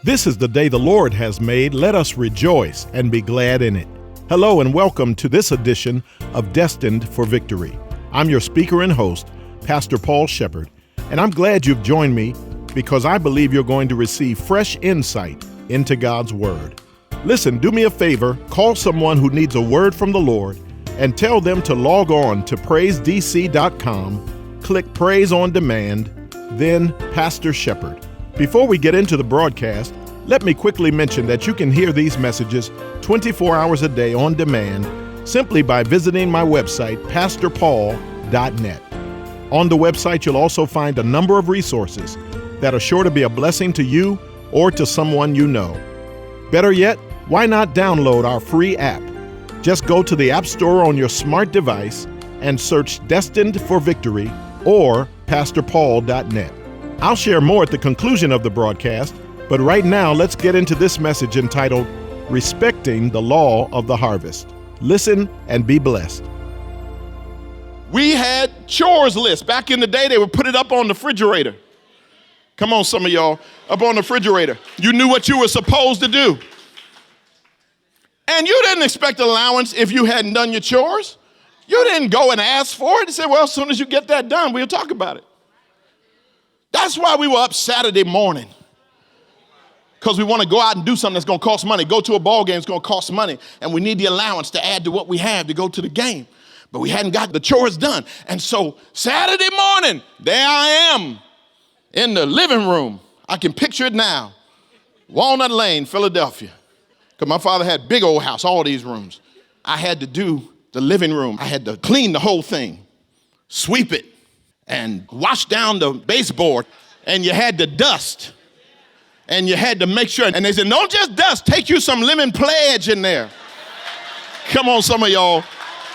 This is the day the Lord has made. Let us rejoice and be glad in it. Hello and welcome to this edition of Destined for Victory. I'm your speaker and host, Pastor Paul Shepherd, and I'm glad you've joined me because I believe you're going to receive fresh insight into God's Word. Listen, do me a favor, call someone who needs a word from the Lord and tell them to log on to praisedc.com, click Praise on Demand, then Pastor Shepherd. Before we get into the broadcast, let me quickly mention that you can hear these messages 24 hours a day on demand simply by visiting my website, pastorpaul.net. On the website, you'll also find a number of resources that are sure to be a blessing to you or to someone you know. Better yet, why not download our free app? Just go to the App Store on your smart device and search Destined for Victory or pastorpaul.net. I'll share more at the conclusion of the broadcast, but right now let's get into this message entitled, Respecting the Law of the Harvest. Listen and be blessed. We had chores lists. Back in the day, they would put it up on the refrigerator. Come on, some of y'all, up on the refrigerator. You knew what you were supposed to do. And you didn't expect allowance if you hadn't done your chores. You didn't go and ask for it and say, well, as soon as you get that done, we'll talk about it. That's why we were up Saturday morning, because we want to go out and do something that's going to cost money. Go to a ball game is going to cost money, and we need the allowance to add to what we have to go to the game. But we hadn't got the chores done. And so Saturday morning, there I am in the living room. I can picture it now. Walnut Lane, Philadelphia. Because my father had a big old house, all these rooms. I had to do the living room. I had to clean the whole thing, sweep it, and wash down the baseboard, and you had to dust, and you had to make sure. And they said, don't just dust, take you some lemon pledge in there. Come on, some of y'all.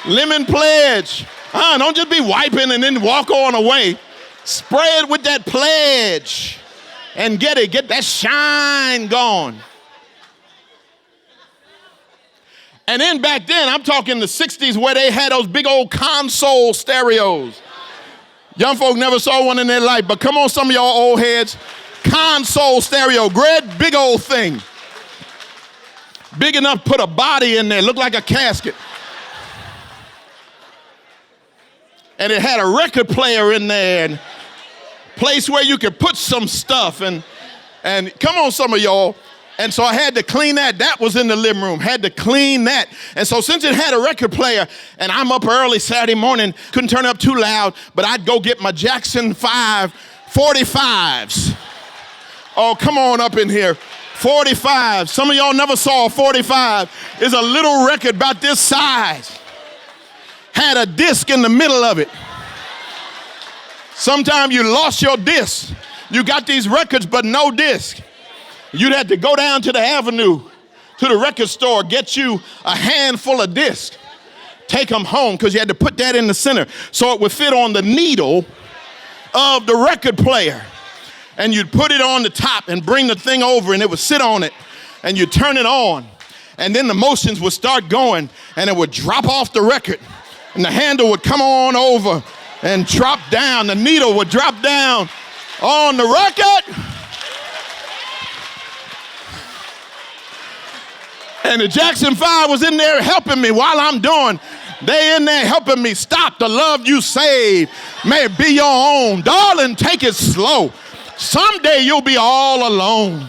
Lemon pledge. Don't just be wiping and then walk on away. Spray it with that pledge and get that shine gone. And then back then, I'm talking the 60s where they had those big old console stereos. Young folk never saw one in their life, but come on, some of y'all old heads. Console stereo, great big old thing. Big enough to put a body in there, looked like a casket. And it had a record player in there, and place where you could put some stuff. And come on, some of y'all. And so I had to clean that. That was in the living room. Had to clean that. And so since it had a record player, and I'm up early Saturday morning, couldn't turn it up too loud, but I'd go get my Jackson 5 45s. Oh, come on up in here. 45. Some of y'all never saw a 45. It's a little record about this size. Had a disc in the middle of it. Sometimes you lost your disc. You got these records, but no disc. You'd have to go down to the avenue, to the record store, get you a handful of discs, take them home, because you had to put that in the center so it would fit on the needle of the record player. And you'd put it on the top and bring the thing over, and it would sit on it, and you'd turn it on. And then the motions would start going, and it would drop off the record, and the handle would come on over and drop down. The needle would drop down on the record. And the Jackson 5 was in there helping me while I'm doing. They in there helping me stop. The love you save may be your own. Darling, take it slow. Someday you'll be all alone.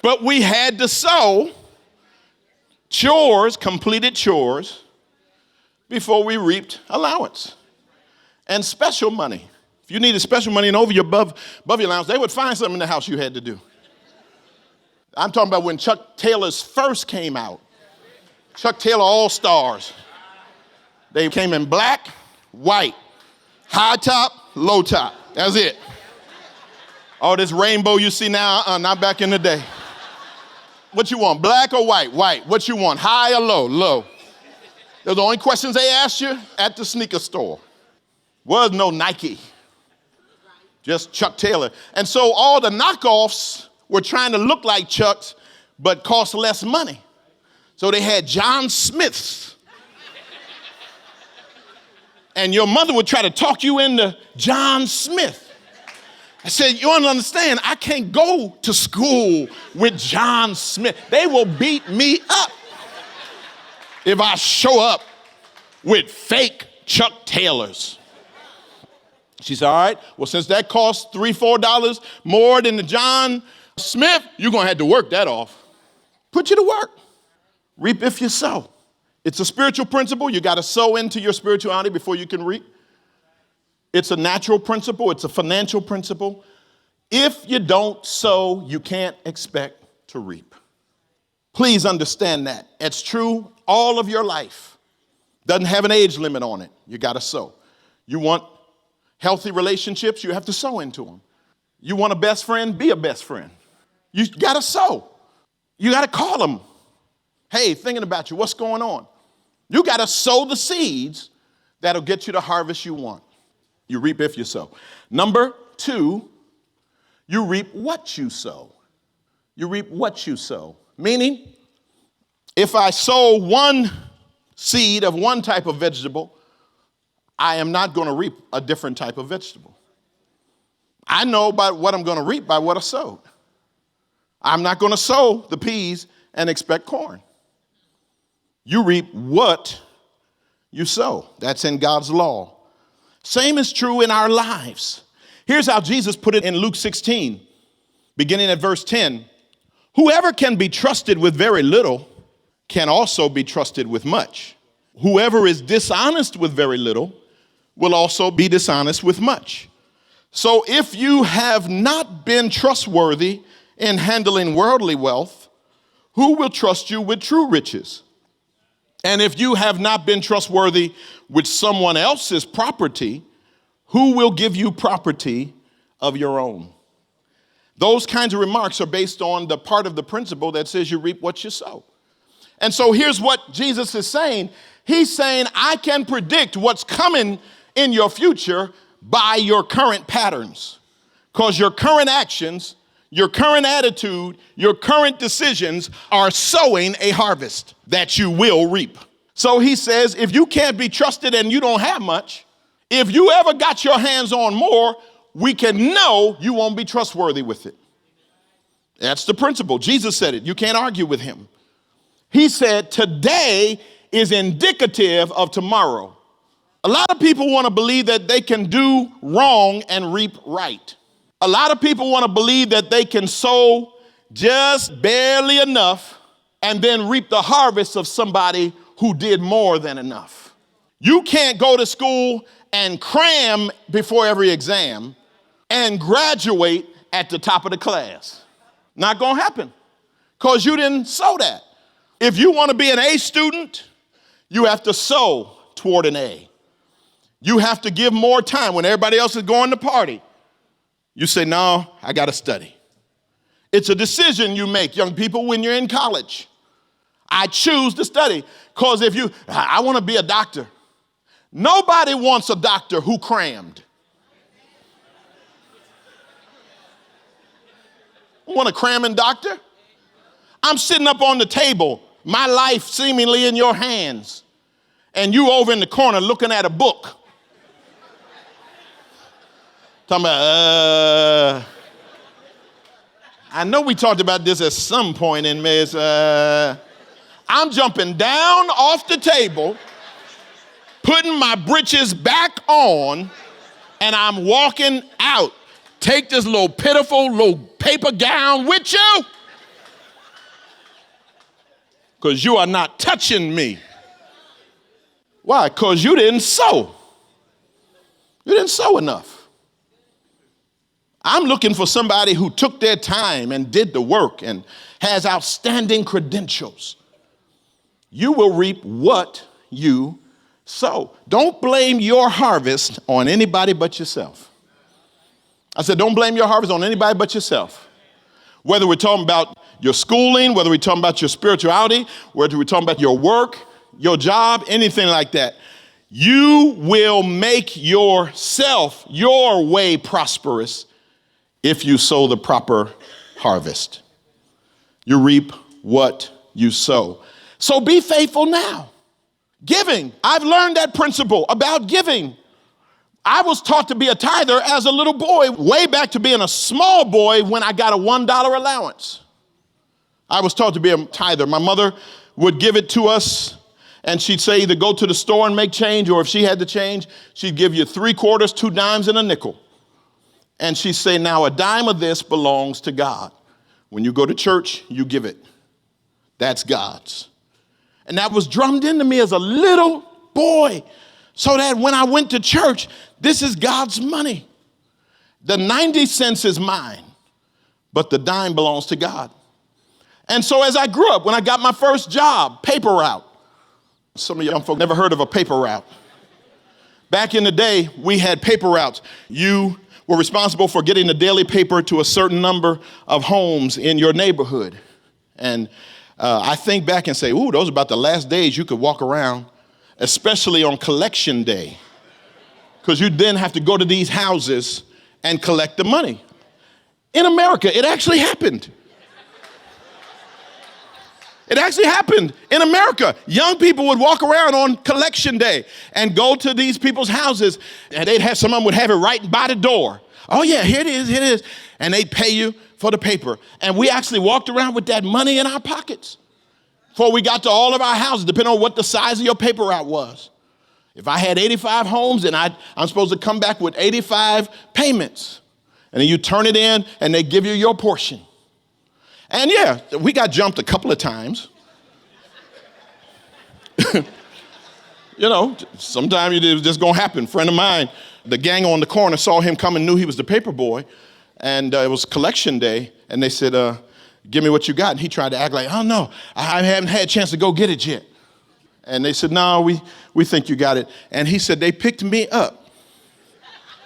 But we had to sow chores, completed chores, before we reaped allowance and special money. If you needed special money and over your above your allowance, they would find something in the house you had to do. I'm talking about when Chuck Taylor's first came out. Chuck Taylor All-Stars. They came in black, white, high top, low top. That's it. All this rainbow you see now, not back in the day. What you want, black or white? White. What you want, high or low? Low. Those are the only questions they asked you at the sneaker store. Was no Nike. Just Chuck Taylor. And so all the knockoffs were trying to look like Chuck's, but cost less money. So they had John Smith's. And your mother would try to talk you into John Smith. I said, you don't understand, I can't go to school with John Smith. They will beat me up if I show up with fake Chuck Taylors. She said, all right, well, since that costs $3, $4 more than the John Smith, you're going to have to work that off. Put you to work. Reap if you sow. It's a spiritual principle. You got to sow into your spirituality before you can reap. It's a natural principle. It's a financial principle. If you don't sow, you can't expect to reap. Please understand that. It's true all of your life. Doesn't have an age limit on it. You got to sow. You want healthy relationships, you have to sow into them. You want a best friend, be a best friend. You got to sow. You got to call them. Hey, thinking about you, what's going on? You got to sow the seeds that'll get you the harvest you want. You reap if you sow. Number 2, you reap what you sow. You reap what you sow. Meaning, if I sow one seed of one type of vegetable, I am not going to reap a different type of vegetable. I know by what I'm going to reap by what I sowed. I'm not going to sow the peas and expect corn. You reap what you sow. That's in God's law. Same is true in our lives. Here's how Jesus put it in Luke 16, beginning at verse 10. Whoever can be trusted with very little can also be trusted with much. Whoever is dishonest with very little will also be dishonest with much. So if you have not been trustworthy in handling worldly wealth, who will trust you with true riches? And if you have not been trustworthy with someone else's property, who will give you property of your own? Those kinds of remarks are based on the part of the principle that says you reap what you sow. And so here's what Jesus is saying. He's saying, I can predict what's coming in your future by your current patterns. Because your current actions, your current attitude, your current decisions are sowing a harvest that you will reap. So he says, if you can't be trusted and you don't have much, if you ever got your hands on more, we can know you won't be trustworthy with it. That's the principle. Jesus said it. You can't argue with him. He said, today is indicative of tomorrow. A lot of people want to believe that they can do wrong and reap right. A lot of people want to believe that they can sow just barely enough and then reap the harvest of somebody who did more than enough. You can't go to school and cram before every exam and graduate at the top of the class. Not going to happen because you didn't sow that. If you want to be an A student, you have to sow toward an A. You have to give more time when everybody else is going to party. You say, no, I got to study. It's a decision you make, young people, when you're in college. I choose to study because I want to be a doctor. Nobody wants a doctor who crammed. Want a cramming doctor? I'm sitting up on the table, my life seemingly in your hands, and you over in the corner looking at a book. Talking about, I know we talked about this at some point in Ms. I'm jumping down off the table, putting my britches back on, and I'm walking out. Take this little pitiful little paper gown with you, because you are not touching me. Why? Because you didn't sow. You didn't sow enough. I'm looking for somebody who took their time and did the work and has outstanding credentials. You will reap what you sow. Don't blame your harvest on anybody but yourself. I said, don't blame your harvest on anybody but yourself. Whether we're talking about your schooling, whether we're talking about your spirituality, whether we're talking about your work, your job, anything like that. You will make yourself, your way prosperous if you sow the proper harvest. You reap what you sow. So be faithful now. Giving. I've learned that principle about giving. I was taught to be a tither as a little boy, way back to being a small boy when I got a $1 allowance. I was taught to be a tither. My mother would give it to us, and she'd say either go to the store and make change, or if she had the change, she'd give you 3 quarters, 2 dimes, and a nickel. And she'd say, now a dime of this belongs to God. When you go to church, you give it. That's God's. And that was drummed into me as a little boy, so that when I went to church, this is God's money. The 90 cents is mine, but the dime belongs to God. And so as I grew up, when I got my first job, paper route. Some of you young folk never heard of a paper route. Back in the day, we had paper routes. You were responsible for getting the daily paper to a certain number of homes in your neighborhood. And I think back and say, ooh, those are about the last days you could walk around, especially on collection day, because you then have to go to these houses and collect the money. In America, it actually happened. It actually happened in America. Young people would walk around on collection day and go to these people's houses, and some of them would have it right by the door. Oh yeah, here it is, here it is. And they'd pay you for the paper. And we actually walked around with that money in our pockets before we got to all of our houses, depending on what the size of your paper route was. If I had 85 homes, then I'm supposed to come back with 85 payments. And then you turn it in, and they give you your portion. And yeah, we got jumped a couple of times. You know, sometimes it was just gonna happen. A friend of mine, the gang on the corner saw him come and knew he was the paper boy. And it was collection day. And they said, give me what you got. And he tried to act like, oh no, I haven't had a chance to go get it yet. And they said, no, we think you got it. And he said, they picked me up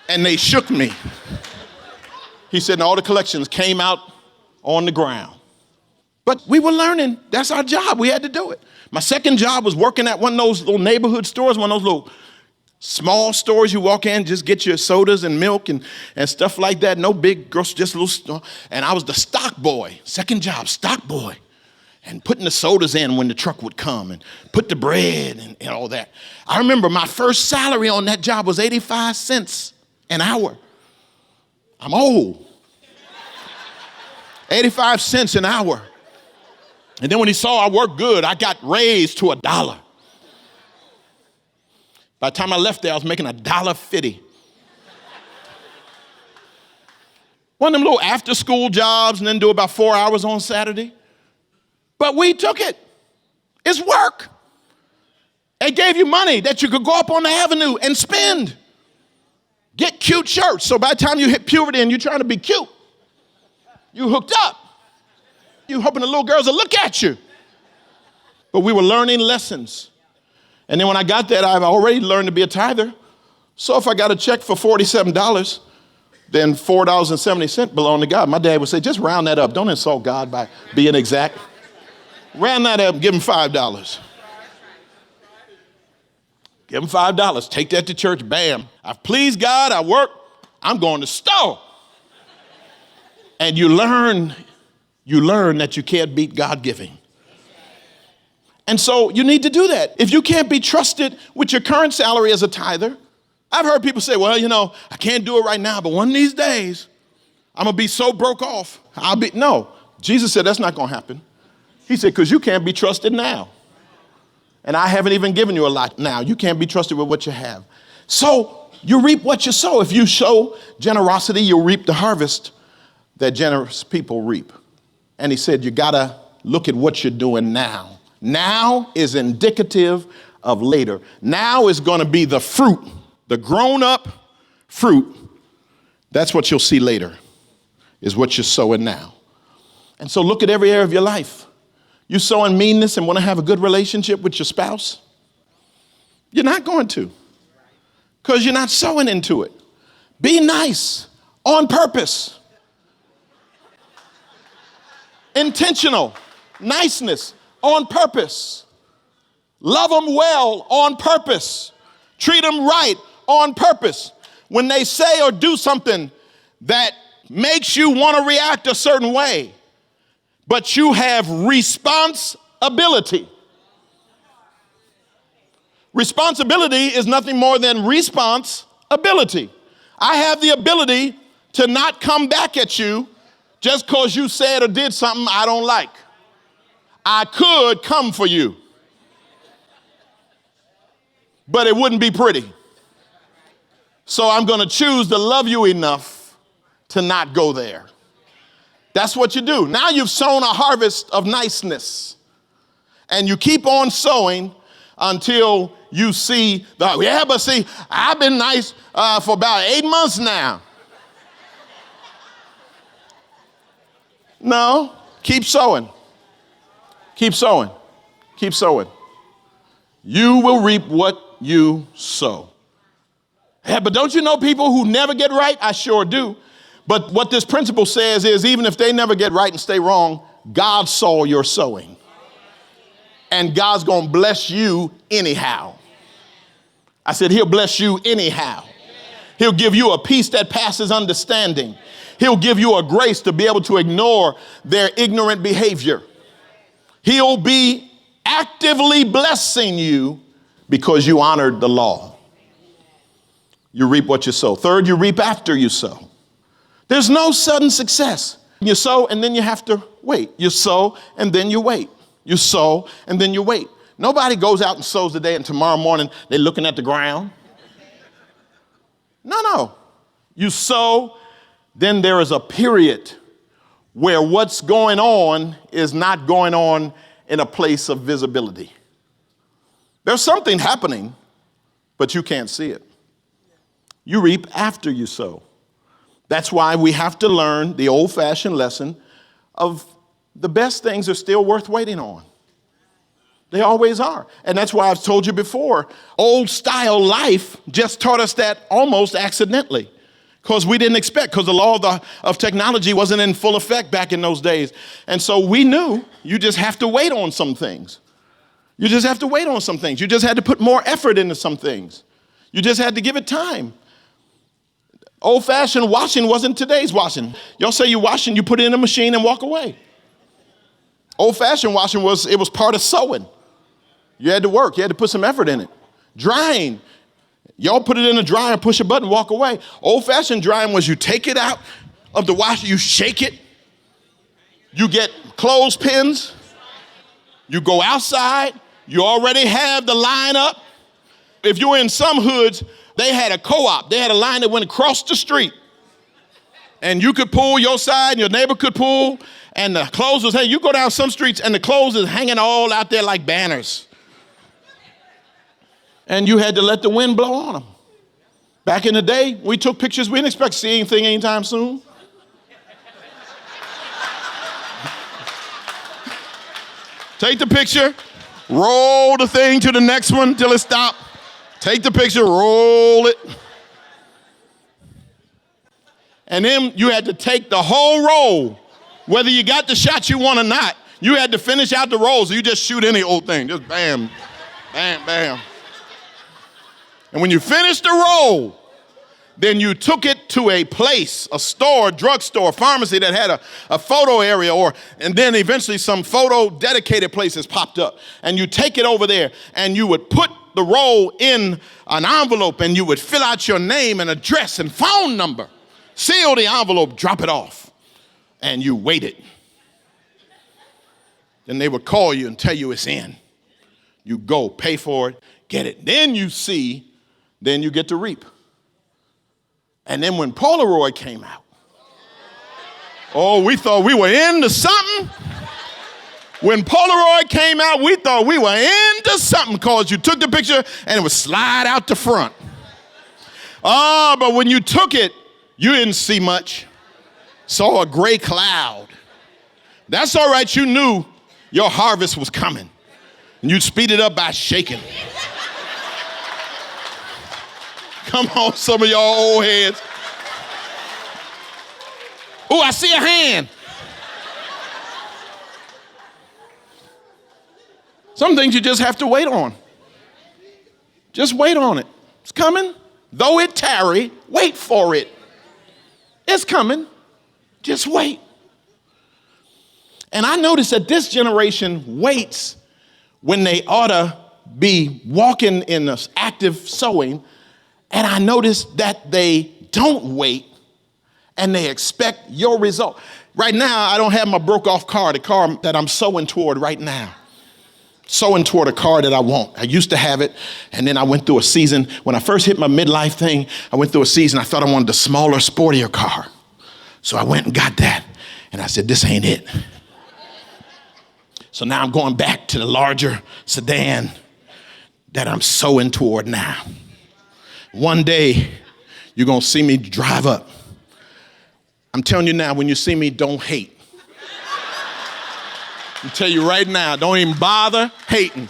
and they shook me. He said, and all the collections came out on the ground. But we were learning. That's our job. We had to do it. My second job was working at one of those little neighborhood stores, one of those little small stores you walk in, just get your sodas and milk and stuff like that. No big grocery, just a little store. And I was the stock boy. Second job, stock boy. And putting the sodas in when the truck would come and put the bread and all that. I remember my first salary on that job was 85 cents an hour. I'm old. 85 cents an hour. And then when he saw I worked good, I got raised to $1. By the time I left there, I was making $1.50. One of them little after school jobs and then do about 4 hours on Saturday. But we took it. It's work. They gave you money that you could go up on the avenue and spend. Get cute shirts. So by the time you hit puberty and you're trying to be cute, you hooked up. You hoping the little girls will look at you. But we were learning lessons. And then when I got that, I've already learned to be a tither. So if I got a check for $47, then $4.70 belonged to God. My dad would say, just round that up. Don't insult God by being exact. Round that up, give him $5. Give him $5. Take that to church, bam. I've pleased God, I work, I'm going to store. And you learn that you can't beat God giving. And so you need to do that. If you can't be trusted with your current salary as a tither, I've heard people say, well, I can't do it right now, but one of these days, I'm going to be so broke off. No, Jesus said that's not going to happen. He said, because you can't be trusted now. And I haven't even given you a lot now. You can't be trusted with what you have. So you reap what you sow. If you sow generosity, you'll reap the harvest that generous people reap. And he said, you got to look at what you're doing now. Now is indicative of later. Now is going to be the fruit, the grown up fruit. That's what you'll see later, is what you're sowing now. And so look at every area of your life. You sowing meanness and want to have a good relationship with your spouse? You're not going to, because you're not sowing into it. Be nice on purpose. Intentional niceness on purpose. Love them well on purpose. Treat them right on purpose. When they say or do something that makes you want to react a certain way, but you have responsibility. Responsibility is nothing more than response ability. I have the ability to not come back at you just because you said or did something I don't like. I could come for you, but it wouldn't be pretty. So I'm going to choose to love you enough to not go there. That's what you do. Now you've sown a harvest of niceness, and you keep on sowing until you see I've been nice for about 8 months now. No, keep sowing. Keep sowing. Keep sowing. You will reap what you sow. Yeah, but don't you know people who never get right? I sure do. But what this principle says is even if they never get right and stay wrong, God saw your sowing. And God's going to bless you anyhow. I said, he'll bless you anyhow. He'll give you a peace that passes understanding. He'll give you a grace to be able to ignore their ignorant behavior. He'll be actively blessing you because you honored the law. You reap what you sow. Third, you reap after you sow. There's no sudden success. You sow and then you have to wait. You sow and then you wait. You sow and then you wait. Nobody goes out and sows today and tomorrow morning they're looking at the ground. No. You sow, then there is a period where what's going on is not going on in a place of visibility. There's something happening, but you can't see it. You reap after you sow. That's why we have to learn the old-fashioned lesson of the best things are still worth waiting on. They always are. And that's why I've told you before, old-style life just taught us that almost accidentally because we didn't expect, because the law of technology wasn't in full effect back in those days. And so we knew you just have to wait on some things. You just have to wait on some things. You just had to put more effort into some things. You just had to give it time. Old-fashioned washing wasn't today's washing. Y'all say you wash and you put it in a machine and walk away. Old-fashioned washing was part of sewing. You had to work. You had to put some effort in it. Drying. Y'all put it in a dryer, push a button, walk away. Old-fashioned drying was you take it out of the washer, you shake it. You get clothespins. You go outside. You already have the line up. If you were in some hoods, they had a co-op. They had a line that went across the street. And you could pull your side, and your neighbor could pull, and the clothes was hanging. You go down some streets, and the clothes is hanging all out there like banners. And you had to let the wind blow on them. Back in the day, we took pictures. We didn't expect to see anything anytime soon. Take the picture, roll the thing to the next one till it stops. Take the picture, roll it. And then you had to take the whole roll, whether you got the shot you want or not. You had to finish out the roll, so you just shoot any old thing. Just bam, bam, bam. And when you finished the roll, then you took it to a place, a store, drugstore, pharmacy that had a photo area, and then eventually some photo dedicated places popped up. And you take it over there and you would put the roll in an envelope and you would fill out your name and address and phone number. Seal the envelope, drop it off, and you waited. Then they would call you and tell you it's in. You go, pay for it, get it. Then you get to reap. And then when Polaroid came out, we thought we were into something. When Polaroid came out, we thought we were into something because you took the picture and it would slide out the front. But when you took it, you didn't see much. Saw a gray cloud. That's all right. You knew your harvest was coming. And you'd speed it up by shaking. Come on, some of y'all old heads. Oh, I see a hand. Some things you just have to wait on. Just wait on it. It's coming. Though it tarry, wait for it. It's coming. Just wait. And I notice that this generation waits when they ought to be walking in this active sowing, And I noticed that they don't wait and they expect your result. Right now, I don't have my broke off car, the car that I'm sowing toward right now. Sowing toward a car that I want. I used to have it, and then I went through a season. When I first hit my midlife thing, I went through a season, I thought I wanted the smaller, sportier car. So I went and got that, and I said, this ain't it. So now I'm going back to the larger sedan that I'm sowing toward now. One day, you're going to see me drive up. I'm telling you now, when you see me, don't hate. I tell you right now, don't even bother hating.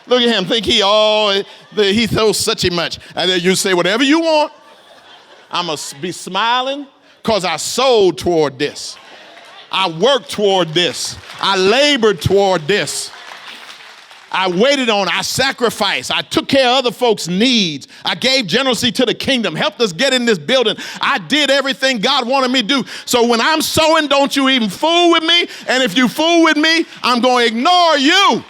Look at him, think he throws such a much. And then you say whatever you want. I'm going to be smiling because I sowed toward this. I worked toward this. I labored toward this. I waited on it. I sacrificed. I took care of other folks' needs. I gave generously to the kingdom, helped us get in this building. I did everything God wanted me to do. So when I'm sowing, don't you even fool with me. And if you fool with me, I'm going to ignore you.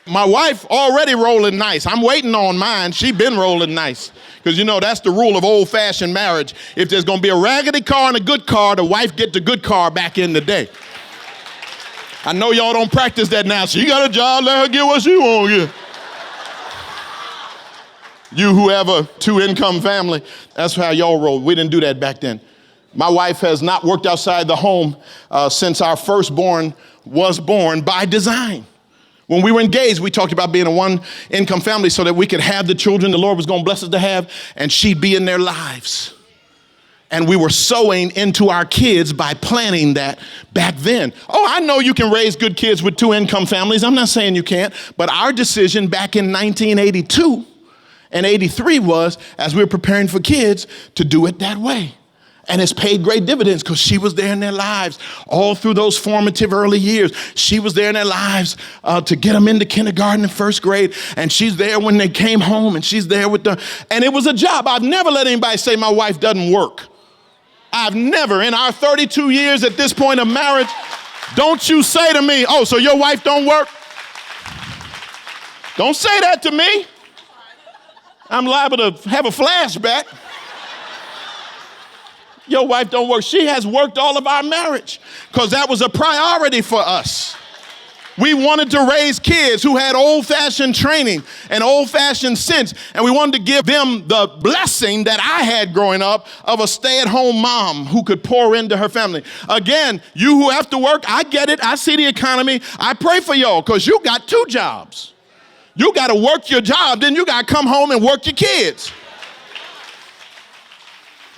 My wife already rolling nice. I'm waiting on mine. She been rolling nice. Because, you know, that's the rule of old-fashioned marriage. If there's going to be a raggedy car and a good car, the wife get the good car back in the day. I know y'all don't practice that now. She got a job, let her get what she want to get. You who have a two-income family, that's how y'all roll. We didn't do that back then. My wife has not worked outside the home since our firstborn was born by design. When we were engaged, we talked about being a one-income family so that we could have the children the Lord was going to bless us to have, and she'd be in their lives. And we were sowing into our kids by planning that back then. Oh, I know you can raise good kids with two-income families. I'm not saying you can't. But our decision back in 1982 and 83 was, as we were preparing for kids, to do it that way. And it's paid great dividends because she was there in their lives all through those formative early years. She was there in their lives to get them into kindergarten and first grade. And she's there when they came home, and she's there with them. And it was a job. I've never let anybody say my wife doesn't work. I've never, in our 32 years at this point of marriage, don't you say to me, oh, so your wife don't work? Don't say that to me. I'm liable to have a flashback. Your wife don't work. She has worked all of our marriage because that was a priority for us. We wanted to raise kids who had old-fashioned training and old-fashioned sense, and we wanted to give them the blessing that I had growing up of a stay-at-home mom who could pour into her family. Again, you who have to work, I get it. I see the economy. I pray for y'all because you got two jobs. You got to work your job, then you got to come home and work your kids.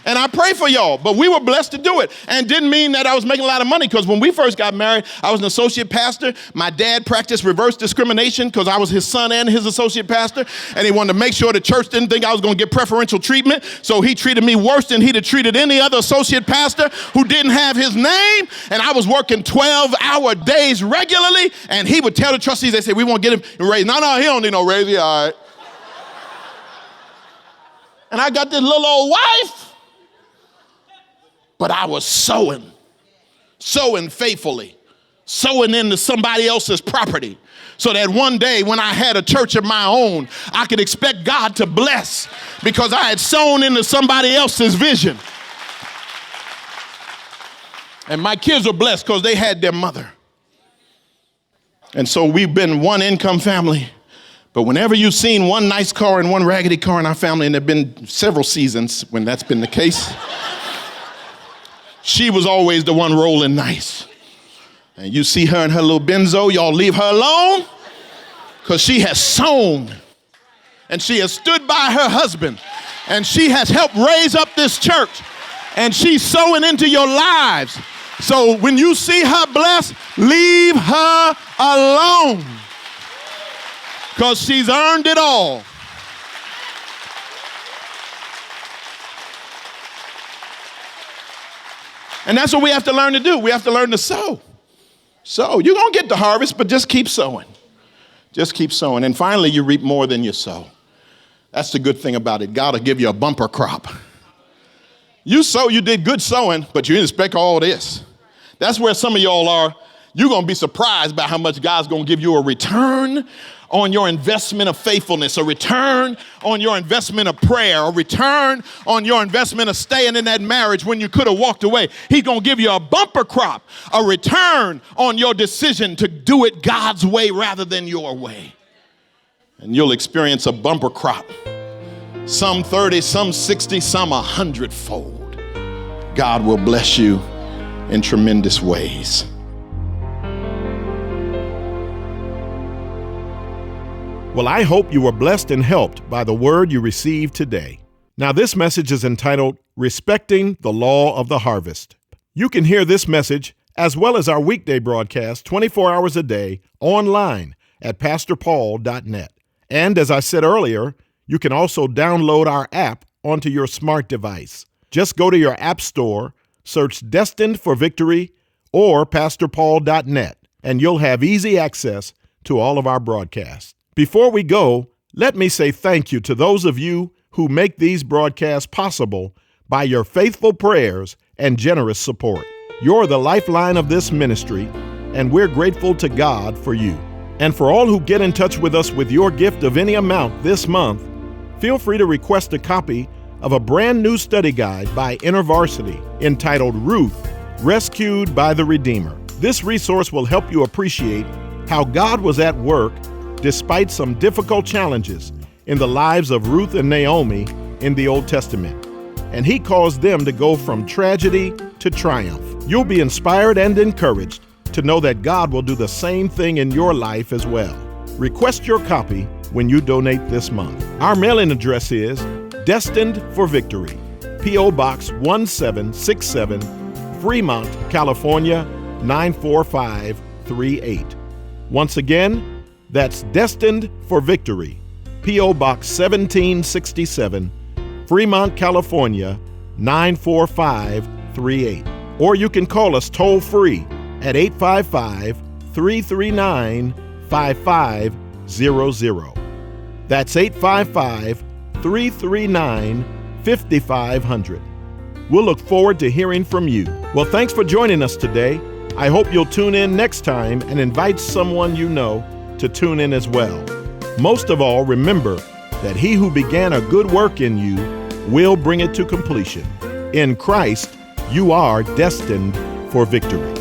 And I pray for y'all, but we were blessed to do it. And didn't mean that I was making a lot of money, because when we first got married, I was an associate pastor. My dad practiced reverse discrimination because I was his son and his associate pastor. And he wanted to make sure the church didn't think I was going to get preferential treatment. So he treated me worse than he'd have treated any other associate pastor who didn't have his name. And I was working 12-hour days regularly. And he would tell the trustees, they say, we won't get him a raise. No, he don't need no raise. Yeah, all right. And I got this little old wife. But I was sowing faithfully, sowing into somebody else's property, so that one day when I had a church of my own, I could expect God to bless because I had sown into somebody else's vision. And my kids were blessed because they had their mother. And so we've been one income family. But whenever you've seen one nice car and one raggedy car in our family, and there have been several seasons when that's been the case, she was always the one rolling nice. And you see her in her little benzo, y'all leave her alone, because she has sown. And she has stood by her husband. And she has helped raise up this church. And she's sowing into your lives. So when you see her blessed, leave her alone, because she's earned it all. And that's what we have to learn to do. We have to learn to sow. So you're going to get the harvest, but just keep sowing. Just keep sowing. And finally, you reap more than you sow. That's the good thing about it. God will give you a bumper crop. You sow, you did good sowing, but you didn't expect all this. That's where some of y'all are. you're going to be surprised by how much God's going to give you a return on your investment of faithfulness, a return on your investment of prayer, a return on your investment of staying in that marriage when you could have walked away. He's going to give you a bumper crop, a return on your decision to do it God's way rather than your way. And you'll experience a bumper crop, some 30, some 60, some 100-fold. God will bless you in tremendous ways. Well, I hope you were blessed and helped by the word you received today. Now, this message is entitled, Respecting the Law of the Harvest. You can hear this message as well as our weekday broadcast 24 hours a day online at pastorpaul.net. And as I said earlier, you can also download our app onto your smart device. Just go to your app store, search Destined for Victory or pastorpaul.net, and you'll have easy access to all of our broadcasts. Before we go, let me say thank you to those of you who make these broadcasts possible by your faithful prayers and generous support. You're the lifeline of this ministry, and we're grateful to God for you. And for all who get in touch with us with your gift of any amount this month, feel free to request a copy of a brand new study guide by InterVarsity entitled Ruth, Rescued by the Redeemer. This resource will help you appreciate how God was at work despite some difficult challenges in the lives of Ruth and Naomi in the Old Testament. And he caused them to go from tragedy to triumph. You'll be inspired and encouraged to know that God will do the same thing in your life as well. Request your copy when you donate this month. Our mailing address is Destined for Victory, P.O. Box 1767, Fremont, California, 94538. Once again, that's Destined for Victory, P.O. Box 1767, Fremont, California, 94538. Or you can call us toll-free at 855-339-5500. That's 855-339-5500. We'll look forward to hearing from you. Well, thanks for joining us today. I hope you'll tune in next time and invite someone you know to tune in as well. Most of all, remember that he who began a good work in you will bring it to completion. In Christ, you are destined for victory.